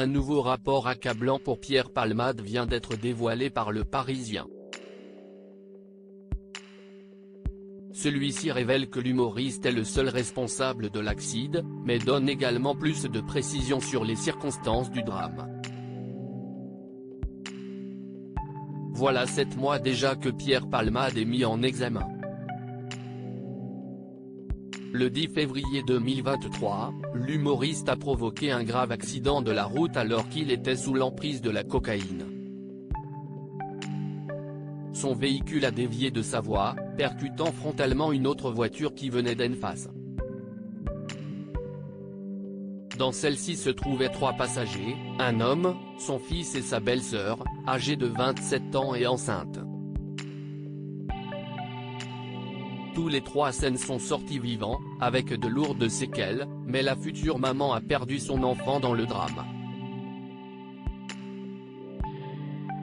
Un nouveau rapport accablant pour Pierre Palmade vient d'être dévoilé par Le Parisien. Celui-ci révèle que l'humoriste est le seul responsable de l'accident, mais donne également plus de précisions sur les circonstances du drame. Voilà 7 mois déjà que Pierre Palmade est mis en examen. Le 10 février 2023, l'humoriste a provoqué un grave accident de la route alors qu'il était sous l'emprise de la cocaïne. Son véhicule a dévié de sa voie, percutant frontalement une autre voiture qui venait d'en face. Dans celle-ci se trouvaient 3 passagers, un homme, son fils et sa belle-sœur, âgée de 27 ans et enceinte. Tous les 3 s'en sont sortis vivants, avec de lourdes séquelles, mais la future maman a perdu son enfant dans le drame.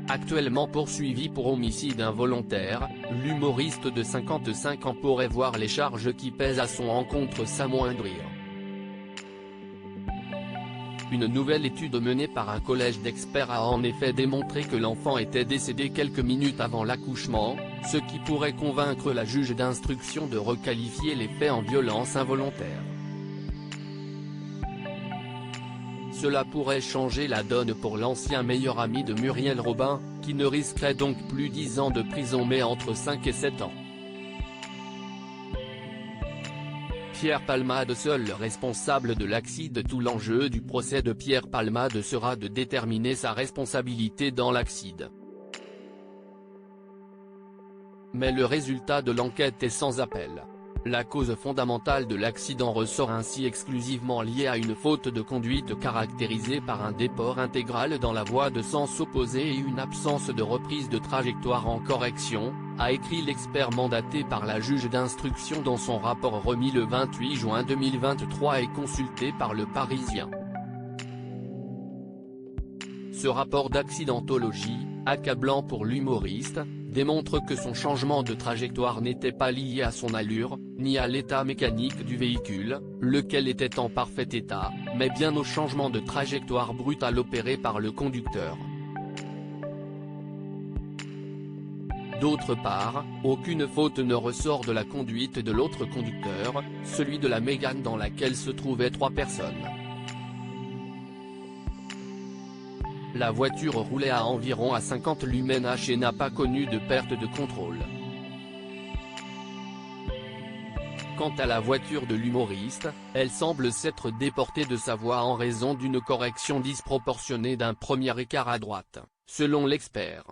Actuellement poursuivi pour homicide involontaire, l'humoriste de 55 ans pourrait voir les charges qui pèsent à son encontre s'amoindrir. Une nouvelle étude menée par un collège d'experts a en effet démontré que l'enfant était décédé quelques minutes avant l'accouchement, ce qui pourrait convaincre la juge d'instruction de requalifier les faits en violence involontaire. Cela pourrait changer la donne pour l'ancien meilleur ami de Muriel Robin, qui ne risquerait donc plus 10 ans de prison mais entre 5 et 7 ans. Pierre Palmade seul le responsable de l'accident. Tout l'enjeu du procès de Pierre Palmade sera de déterminer sa responsabilité dans l'accident. Mais le résultat de l'enquête est sans appel. La cause fondamentale de l'accident ressort ainsi exclusivement liée à une faute de conduite caractérisée par un déport intégral dans la voie de sens opposé et une absence de reprise de trajectoire en correction, a écrit l'expert mandaté par la juge d'instruction dans son rapport remis le 28 juin 2023 et consulté par Le Parisien. Ce rapport d'accidentologie, accablant pour l'humoriste, démontre que son changement de trajectoire n'était pas lié à son allure, ni à l'état mécanique du véhicule, lequel était en parfait état, mais bien au changement de trajectoire brutal opéré par le conducteur. D'autre part, aucune faute ne ressort de la conduite de l'autre conducteur, celui de la Mégane dans laquelle se trouvaient 3 personnes. La voiture roulait à environ à 50 lumens/h et n'a pas connu de perte de contrôle. Quant à la voiture de l'humoriste, elle semble s'être déportée de sa voie en raison d'une correction disproportionnée d'un premier écart à droite, selon l'expert.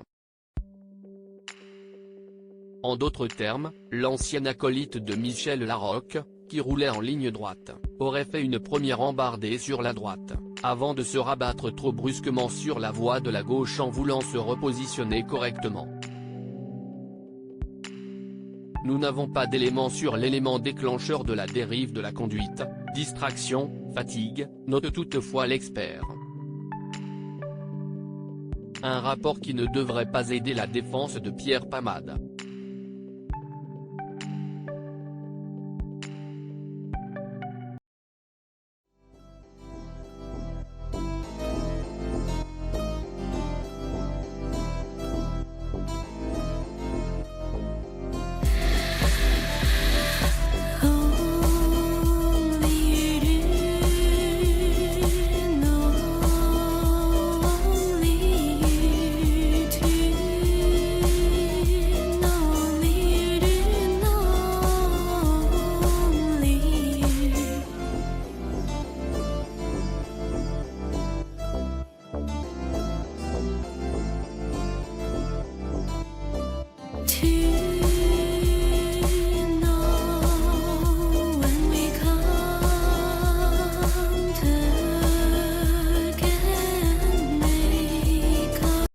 En d'autres termes, l'ancien acolyte de Michel Larocque, qui roulait en ligne droite, aurait fait une première embardée sur la droite, avant de se rabattre trop brusquement sur la voie de la gauche en voulant se repositionner correctement. Nous n'avons pas d'éléments sur l'élément déclencheur de la dérive de la conduite, distraction, fatigue, note toutefois l'expert. Un rapport qui ne devrait pas aider la défense de Pierre Palmade.